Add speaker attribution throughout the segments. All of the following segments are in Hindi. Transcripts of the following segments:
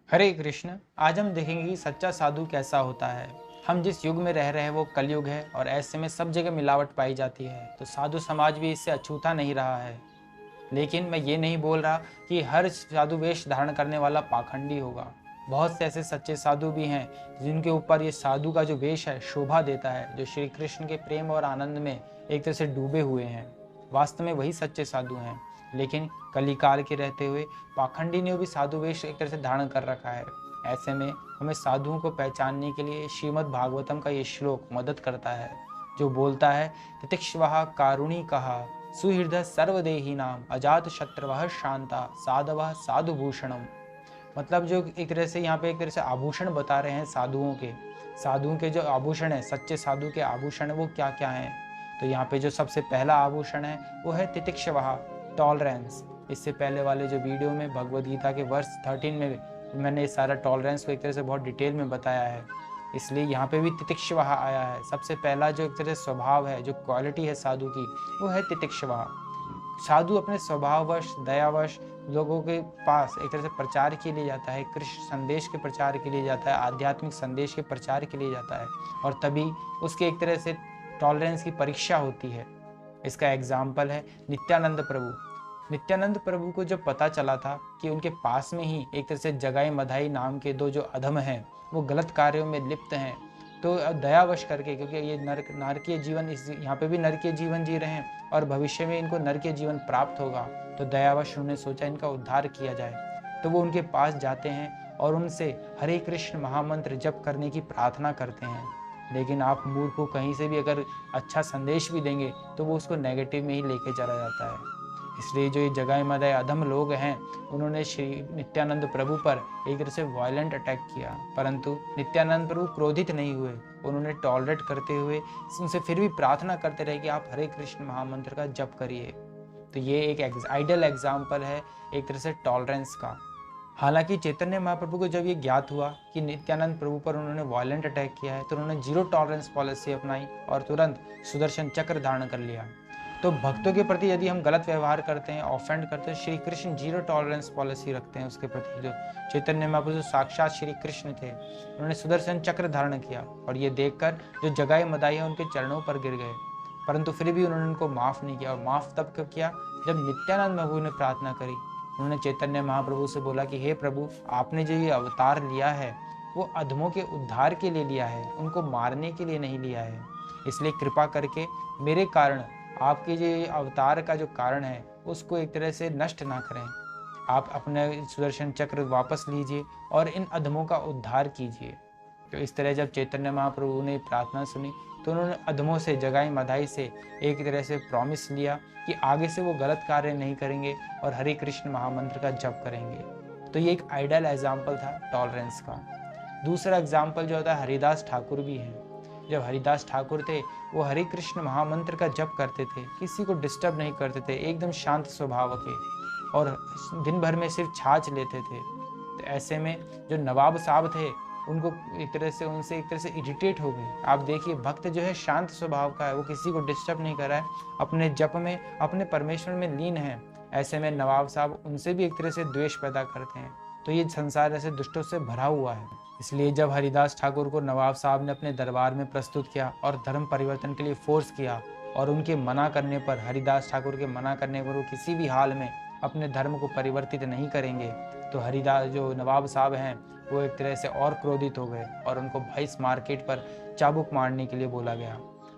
Speaker 1: हरे कृष्ण। आज हम देखेंगे कि सच्चा साधु कैसा होता है। हम जिस युग में रह रहे हैं वो कलयुग है और ऐसे में सब जगह मिलावट पाई जाती है, तो साधु समाज भी इससे अछूता नहीं रहा है। लेकिन मैं ये नहीं बोल रहा कि हर साधु वेश धारण करने वाला पाखंडी होगा। बहुत से ऐसे सच्चे साधु भी हैं जिनके ऊपर ये साधु का जो वेश है शोभा देता है, जो श्री कृष्ण के प्रेम और आनंद में एक तरह से डूबे हुए हैं। वास्तव में वही सच्चे साधु हैं। लेकिन कलिकाल के रहते हुए पाखंडी ने भी साधु वेश एक तरह से धारण कर रखा है। ऐसे में हमें साधुओं को पहचानने के लिए श्रीमद् भागवतम का ये श्लोक मदद करता है, जो बोलता है तितिक्षवः कारुणी कहा सुहृदय सर्वदेही नाम अजात शत्रवः शांता साधवः साधुभूषणम। मतलब जो एक तरह से यहाँ पे एक तरह से आभूषण बता रहे हैं साधुओं के जो आभूषण है, सच्चे साधु के आभूषण वो क्या क्या हैं। तो यहाँ पे जो सबसे पहला आभूषण है वो है तितिक्षवः, टॉलरेंस। इससे पहले वाले जो वीडियो में भगवद गीता के वर्ष 13 में मैंने सारा टॉलरेंस को एक तरह से बहुत डिटेल में बताया है, इसलिए यहाँ पे भी तितिक्षवः आया है। सबसे पहला जो एक तरह से स्वभाव है, जो क्वालिटी है साधु की, वो है तितिक्षवः। साधु अपने स्वभाववश दयावश लोगों के पास एक तरह से प्रचार के लिए जाता है, कृष्ण संदेश के प्रचार के लिए जाता है, आध्यात्मिक संदेश के प्रचार के लिए जाता है, और तभी उसके एक तरह से टॉलरेंस की परीक्षा होती है। इसका एग्जाम्पल है नित्यानंद प्रभु। नित्यानंद प्रभु को जब पता चला था कि उनके पास में ही एक तरह से जगाई मधाई नाम के दो जो अधम हैं वो गलत कार्यों में लिप्त हैं, तो दयावश करके, क्योंकि ये नरकीय जीवन, इस यहाँ पे भी नरकीय जीवन जी रहे हैं और भविष्य में इनको नरकीय जीवन प्राप्त होगा, तो दयावश उन्होंने सोचा इनका उद्धार किया जाए। तो वो उनके पास जाते हैं और उनसे हरे कृष्ण महामंत्र जप करने की प्रार्थना करते हैं। लेकिन आप मूर्ख को कहीं से भी अगर अच्छा संदेश भी देंगे तो वो उसको नेगेटिव में ही लेके चला जाता है। इसलिए जो ये जगाए मदाए अधम लोग हैं, उन्होंने श्री नित्यानंद प्रभु पर एक तरह से वायलेंट अटैक किया, परंतु नित्यानंद प्रभु क्रोधित नहीं हुए। उन्होंने टॉलरेट करते हुए उनसे फिर भी प्रार्थना करते रहे कि आप हरे कृष्ण महामंत्र का जप करिए। तो ये एक आइडियल एग्जाम्पल है एक तरह से टॉलरेंस का। हालांकि चैतन्य महाप्रभु को जब ये ज्ञात हुआ कि नित्यानंद प्रभु पर उन्होंने वायलेंट अटैक किया है, तो उन्होंने जीरो टॉलरेंस पॉलिसी अपनाई और तुरंत सुदर्शन चक्र धारण कर लिया। तो भक्तों के प्रति यदि हम गलत व्यवहार करते हैं, ऑफेंड करते हैं, Shri Krishna zero tolerance policy रखते हैं उसके प्रति। जो चैतन्य महाप्रभु जो साक्षात श्री कृष्ण थे, उन्होंने सुदर्शन चक्र धारण किया और ये देखकर जो जगाई मदाई है उनके चरणों पर गिर गए, परंतु फिर भी उन्होंने उनको माफ़ नहीं किया। और माफ़ तब कब किया जब नित्यानंद प्रभु ने प्रार्थना करी। उन्होंने चैतन्य महाप्रभु से बोला कि हे प्रभु, आपने जो ये अवतार लिया है वो अधमों के उद्धार के लिए लिया है, उनको मारने के लिए नहीं लिया है। इसलिए कृपा करके मेरे कारण आपके जो अवतार का जो कारण है उसको एक तरह से नष्ट ना करें। आप अपने सुदर्शन चक्र वापस लीजिए और इन अधमों का उद्धार कीजिए। तो इस तरह जब चैतन्य महाप्रभु ने प्रार्थना सुनी तो उन्होंने अधमों से जगाई मधाई से एक तरह से प्रॉमिस लिया कि आगे से वो गलत कार्य नहीं करेंगे और हरे कृष्ण महामंत्र का जप करेंगे। तो ये एक आइडियल एग्जाम्पल था टॉलरेंस का। दूसरा एग्जाम्पल जो होता है, हरिदास ठाकुर भी हैं। जब हरिदास ठाकुर थे वो हरे कृष्ण महामंत्र का जप करते थे, किसी को डिस्टर्ब नहीं करते थे, एकदम शांत स्वभाव के, और दिन भर में सिर्फ छाछ लेते थे। तो ऐसे में जो नवाब साहब थे उनको एक तरह से उनसे एक तरह से इरिटेट हो गए। आप देखिए, भक्त जो है शांत स्वभाव का है, वो किसी को डिस्टर्ब नहीं कर रहा है, अपने जप में अपने परमेश्वर में लीन है। ऐसे में नवाब साहब उनसे भी एक तरह से द्वेष पैदा करते हैं। तो ये संसार ऐसे दुष्टों से भरा हुआ है। इसलिए जब हरिदास ठाकुर को नवाब साहब ने अपने दरबार में प्रस्तुत किया और धर्म परिवर्तन के लिए फोर्स किया, और उनके मना करने पर, हरिदास ठाकुर के मना करने पर वो किसी भी हाल में अपने धर्म को परिवर्तित नहीं करेंगे, तो हरिदास जो नवाब साहब हैं वो एक तरह से और क्रोधित हो गए और उनको 22 मार्केट पर चाबुक मारने के लिए बोला गया।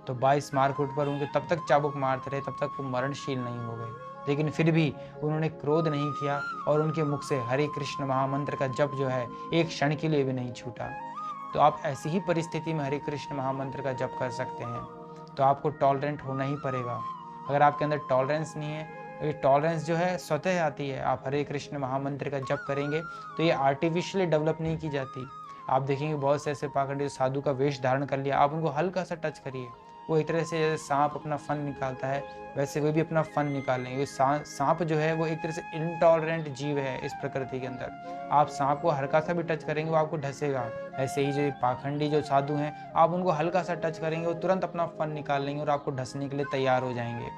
Speaker 1: तो 22 मार्केट पर उनके तब तक चाबुक मारते रहे, तब तक वो मरणशील नहीं हो गए। लेकिन फिर भी उन्होंने क्रोध नहीं किया और उनके मुख से हरे कृष्ण महामंत्र का जप जो है एक क्षण के लिए भी नहीं छूटा। तो आप ऐसी ही परिस्थिति में हरे कृष्ण महामंत्र का जप कर सकते हैं। तो आपको टॉलरेंट होना ही पड़ेगा। अगर आपके अंदर टॉलरेंस नहीं है, ये टॉलरेंस जो है स्वतः आती है। आप हरे कृष्ण महामंत्र का जप करेंगे तो ये आर्टिफिशियली डेवलप नहीं की जाती। आप देखेंगे बहुत से ऐसे पाखंडी साधु का वेश धारण कर लिया, आप उनको हल्का सा टच करिए, वो एक तरह से जैसे सांप अपना फन निकालता है वैसे वे भी अपना फन निकालेंगे। सांप जो है वो एक तरह से इनटॉलरेंट जीव है इस प्रकृति के अंदर। आप सांप को हल्का सा भी टच करेंगे वो आपको ढसेगा। ऐसे ही जो पाखंडी जो साधु हैं, आप उनको हल्का सा टच करेंगे वो तुरंत अपना फन निकाल लेंगे और आपको ढसने के लिए तैयार हो जाएंगे।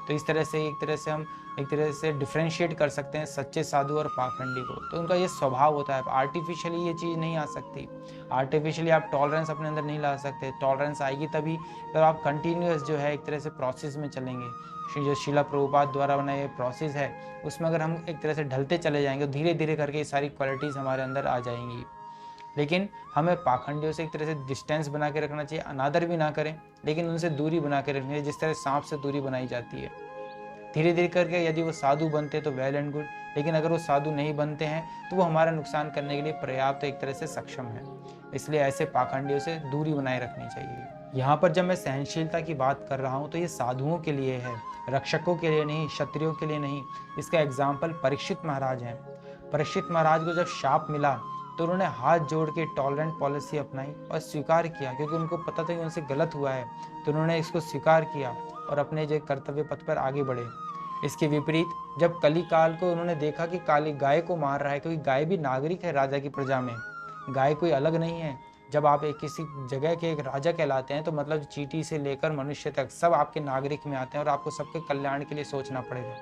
Speaker 1: तो इस तरह से हम एक तरह से डिफ्रेंशिएट कर सकते हैं सच्चे साधु और पाखंडी को। तो उनका ये स्वभाव होता है, आर्टिफिशियली ये चीज़ नहीं आ सकती। आर्टिफिशियली आप टॉलरेंस अपने अंदर नहीं ला सकते। टॉलरेंस आएगी तभी जब आप कंटिन्यूअस जो है एक तरह से प्रोसेस में चलेंगे। जो शिला प्रभुपाद द्वारा बनाया प्रोसेस है उसमें अगर हम एक तरह से ढलते चले जाएंगे तो धीरे धीरे करके ये सारी क्वालिटीज़ हमारे अंदर आ जाएंगी। लेकिन हमें पाखंडियों से एक तरह से डिस्टेंस बना के रखना चाहिए, अनादर भी ना करें लेकिन उनसे दूरी बना के रखनी है, जिस तरह सांप से दूरी बनाई जाती है। धीरे धीरे करके यदि वो साधु बनते तो वेल एंड गुड, लेकिन अगर वो साधु नहीं बनते हैं तो वो हमारा नुकसान करने के लिए पर्याप्त एक तरह से सक्षम है। इसलिए ऐसे पाखंडियों से दूरी बनाए रखनी चाहिए। यहाँ पर जब मैं सहनशीलता की बात कर रहा हूँ तो ये साधुओं के लिए है, रक्षकों के लिए नहीं, क्षत्रियों के लिए नहीं। इसका एग्जाम्पल परीक्षित महाराज हैं। परीक्षित महाराज को जब शाप मिला तो उन्होंने हाथ जोड़ के टॉलरेंट पॉलिसी अपनाई और स्वीकार किया, क्योंकि उनको पता था कि उनसे गलत हुआ है, तो उन्होंने इसको स्वीकार किया और अपने जो कर्तव्य पथ पर आगे बढ़े। इसके विपरीत जब कली काल को उन्होंने देखा कि काली गाय को मार रहा है, क्योंकि गाय भी नागरिक है राजा की प्रजा में, गाय कोई अलग नहीं है। जब आप एक किसी जगह के एक राजा कहलाते हैं तो मतलब चींटी से लेकर मनुष्य तक सब आपके नागरिक में आते हैं और आपको सबके कल्याण के लिए सोचना पड़ेगा।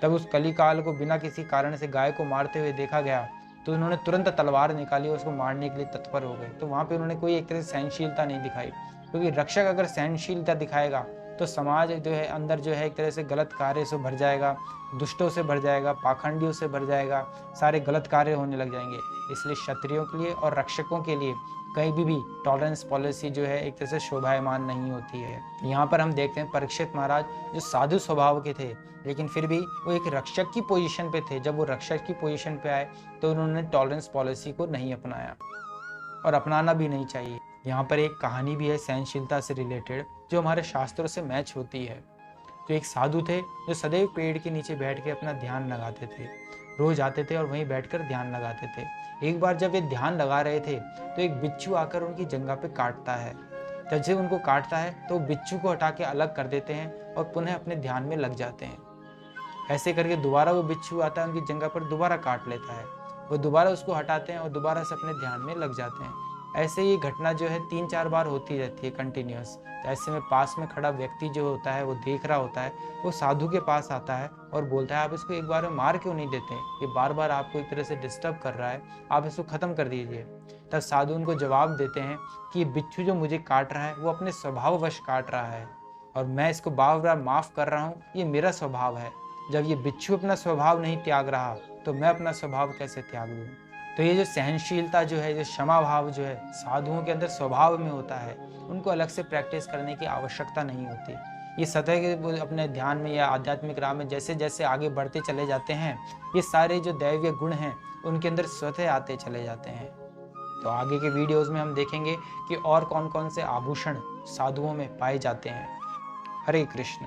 Speaker 1: तब उस कली काल को बिना किसी कारण से गाय को मारते हुए देखा गया तो उन्होंने तुरंत तलवार निकाली और उसको मारने के लिए तत्पर हो गए। तो वहाँ पे उन्होंने कोई एक तरह से सहनशीलता नहीं दिखाई, क्योंकि रक्षक अगर सहनशीलता दिखाएगा तो समाज जो है अंदर जो है एक तरह से गलत कार्य से भर जाएगा, दुष्टों से भर जाएगा, पाखंडियों से भर जाएगा, सारे गलत कार्य होने लग जाएंगे। इसलिए क्षत्रियों के लिए और रक्षकों के लिए कहीं भी टॉलरेंस पॉलिसी जो है एक तरह से शोभायमान नहीं होती है। यहाँ पर हम देखते हैं परीक्षित महाराज जो साधु स्वभाव के थे लेकिन फिर भी वो एक रक्षक की पोजीशन पे थे। जब वो रक्षक की पोजीशन पे आए तो उन्होंने टॉलरेंस पॉलिसी को नहीं अपनाया और अपनाना भी नहीं चाहिए। यहाँ पर एक कहानी भी है सहनशीलता से रिलेटेड जो हमारे शास्त्रों से मैच होती है। तो एक साधु थे जो सदैव पेड़ के नीचे बैठ के अपना ध्यान लगाते थे, रोज आते थे और वहीं बैठकर ध्यान लगाते थे। एक बार जब वे ध्यान लगा रहे थे तो एक बिच्छू आकर उनकी जंघा पे काटता है। जब से उनको काटता है तो बिच्छू को हटा के अलग कर देते हैं और पुनः अपने ध्यान में लग जाते हैं। ऐसे करके दोबारा वो बिच्छू आता है उनकी जंघा पर, दोबारा काट लेता है, वो दोबारा उसको हटाते हैं और दोबारा से अपने ध्यान में लग जाते हैं। ऐसे ये घटना जो है 3-4 बार होती रहती है कंटिन्यूअस। ऐसे में पास में खड़ा व्यक्ति जो होता है वो देख रहा होता है, वो साधु के पास आता है और बोलता है आप इसको एक बार में मार क्यों नहीं देते, ये बार बार आपको एक तरह से डिस्टर्ब कर रहा है, आप इसको ख़त्म कर दीजिए। तब साधु उनको जवाब देते हैं कि ये बिच्छू जो मुझे काट रहा है वो अपने स्वभाववश काट रहा है और मैं इसको बार बार माफ़ कर रहा हूँ, ये मेरा स्वभाव है। जब ये बिच्छू अपना स्वभाव नहीं त्याग रहा तो मैं अपना स्वभाव कैसे त्याग दूँ। तो ये जो सहनशीलता जो है, जो क्षमा भाव जो है साधुओं के अंदर स्वभाव में होता है, उनको अलग से प्रैक्टिस करने की आवश्यकता नहीं होती। ये सतह के अपने ध्यान में या आध्यात्मिक राह में जैसे जैसे आगे बढ़ते चले जाते हैं, ये सारे जो दैवीय गुण हैं उनके अंदर स्वतः आते चले जाते हैं। तो आगे के वीडियोस में हम देखेंगे कि और कौन कौन से आभूषण साधुओं में पाए जाते हैं। हरे कृष्ण।